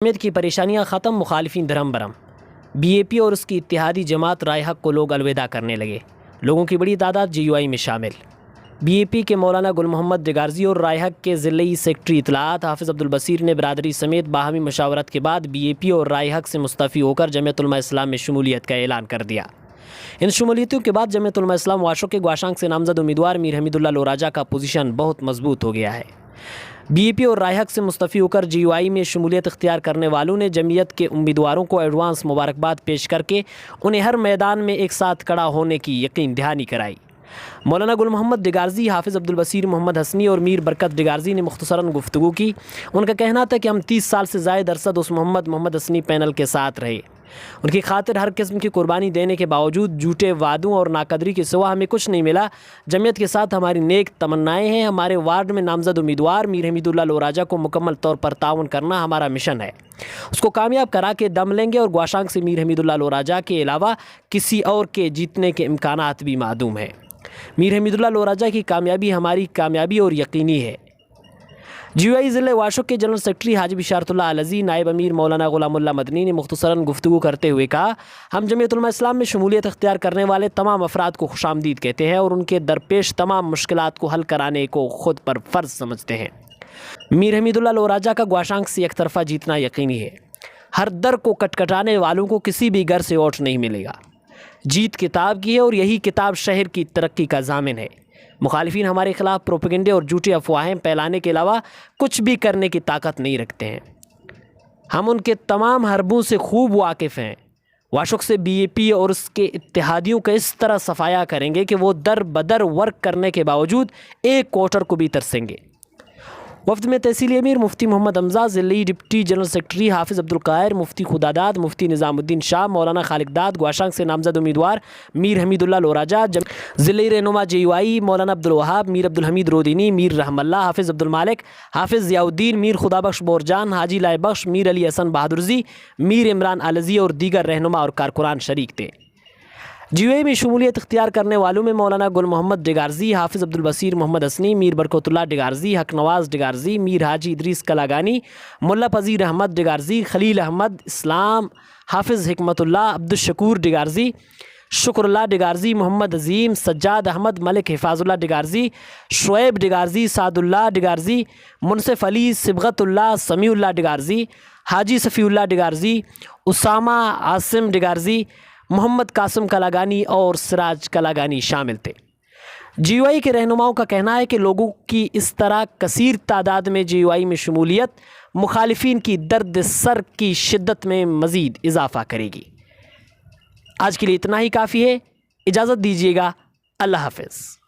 جمعیت کی پریشانیاں ختم، مخالفین دھرم برہم۔ بی اے پی اور اس کی اتحادی جماعت رائے حق کو لوگ الوداع کرنے لگے، لوگوں کی بڑی تعداد جے یو آئی میں شامل۔ بی اے پی کے مولانا گل محمد ڈگارزی اور رائے حق کے ضلعی سیکرٹری اطلاعات حافظ عبدالبصیر نے برادری سمیت باہمی مشاورت کے بعد بی اے پی اور رائے حق سے مستعفی ہو کر جمعیت علماء اسلام میں شمولیت کا اعلان کر دیا۔ ان شمولیتوں کے بعد جمعیت علماء اسلام واشو کے گواشانگ سے نامزد امیدوار میر حمید اللہ لوراجا کا پوزیشن بہت مضبوط ہو گیا ہے۔ بی اے پی اور رائے حق سے مستعفی ہو کر جے یو آئی میں شمولیت اختیار کرنے والوں نے جمعیت کے امیدواروں کو ایڈوانس مبارکباد پیش کر کے انہیں ہر میدان میں ایک ساتھ کھڑا ہونے کی یقین دہانی کرائی۔ مولانا گل محمد ڈگارزی، حافظ عبدالبصیر محمد حسنی اور میر برکت ڈگارزی نے مختصراً گفتگو کی۔ ان کا کہنا تھا کہ ہم 30 سال سے زائد عرصہ دوست محمد حسنی پینل کے ساتھ رہے، ان کی خاطر ہر قسم کی قربانی دینے کے باوجود جھوٹے وعدوں اور ناقدری کے سوا ہمیں کچھ نہیں ملا۔ جمعیت کے ساتھ ہماری نیک تمنائیں ہیں۔ ہمارے وارڈ میں نامزد امیدوار میر حمید اللہ لوراجا کو مکمل طور پر تعاون کرنا ہمارا مشن ہے، اس کو کامیاب کرا کے دم لیں گے، اور گواشانگ سے میر حمید اللہ لوراجا کے علاوہ کسی اور کے جیتنے کے امکانات بھی معدوم ہیں۔ میر حمید اللہ لوراجا کی کامیابی ہماری کامیابی اور یقینی ہے۔ جے یو آئی ضلع واشو کے جنرل سیکرٹری حاجی بشارت اللہ العزی، نائب امیر مولانا غلام اللہ مدنی نے مختصراً گفتگو کرتے ہوئے کہا، ہم جمعیت علماء اسلام میں شمولیت اختیار کرنے والے تمام افراد کو خوش آمدید کہتے ہیں اور ان کے درپیش تمام مشکلات کو حل کرانے کو خود پر فرض سمجھتے ہیں۔ میر حمید اللہ لوراجا کا گواشانگ سے یک طرفہ جیتنا یقینی ہے۔ ہر در کو کٹکھٹانے والوں کو کسی بھی گھر سے ووٹ نہیں ملے گا۔ جیت کتاب کی ہے اور یہی کتاب شہر کی ترقی کا ضامن ہے۔ مخالفین ہمارے خلاف پروپیگنڈے اور جھوٹی افواہیں پھیلانے کے علاوہ کچھ بھی کرنے کی طاقت نہیں رکھتے ہیں۔ ہم ان کے تمام حربوں سے خوب واقف ہیں۔ واشوک سے بی اے پی اور اس کے اتحادیوں کا اس طرح صفایا کریں گے کہ وہ در بدر ورک کرنے کے باوجود ایک کوٹر کو بھی ترسیں گے۔ وفد میں تحصیلی امیر مفتی محمد حمزہ، ضلعی ڈپٹی جنرل سیکرٹری حافظ عبدالقاہر، مفتی خداداد، مفتی نظام الدین شاہ، مولانا خالق داد، گواشانگ سے نامزد امیدوار میر حمید اللہ لوراجا، ضلعی رہنما جے یو آئی مولانا عبدالوہاب، میر عبدالحمید رودینی، میر رحم اللہ، حافظ عبدالمالک، حافظ ضیاء الدین، میر خدا بخش بورجان، حاجی لائے بخش، میر علی حسن بہادرزی، میر عمران العزی اور دیگر رہنما اور کارکنان شریک تھے۔ جے یو آئی میں شمولیت اختیار کرنے والوں میں مولانا گل محمد ڈگارزی، حافظ عبدالبصیر محمد حسنی، میر برکت اللہ ڈگارزی، حق نواز ڈگارزی، میر حاجی ادریس کلاگانی، ملا پذیر احمد ڈگارزی، خلیل احمد اسلام، حافظ حکمت اللہ، عبدالشکور ڈگارزی، شکر اللہ ڈگارزی، محمد عظیم، سجاد احمد، ملک حفاظ اللہ ڈگارزی، شعیب ڈگارزی، سعد اللہ ڈگارزی، منصف علی، صبغت اللہ، سمیع اللہ ڈگارزی، حاجی صفی اللہ ڈگارزی، اسامہ عاصم ڈگارزی، محمد قاسم کلاگانی اور سراج کلاگانی شامل تھے۔ جے یو آئی کے رہنماؤں کا کہنا ہے کہ لوگوں کی اس طرح کثیر تعداد میں جے یو آئی میں شمولیت مخالفین کی درد سر کی شدت میں مزید اضافہ کرے گی۔ آج کے لیے اتنا ہی کافی ہے، اجازت دیجیے گا، اللہ حافظ۔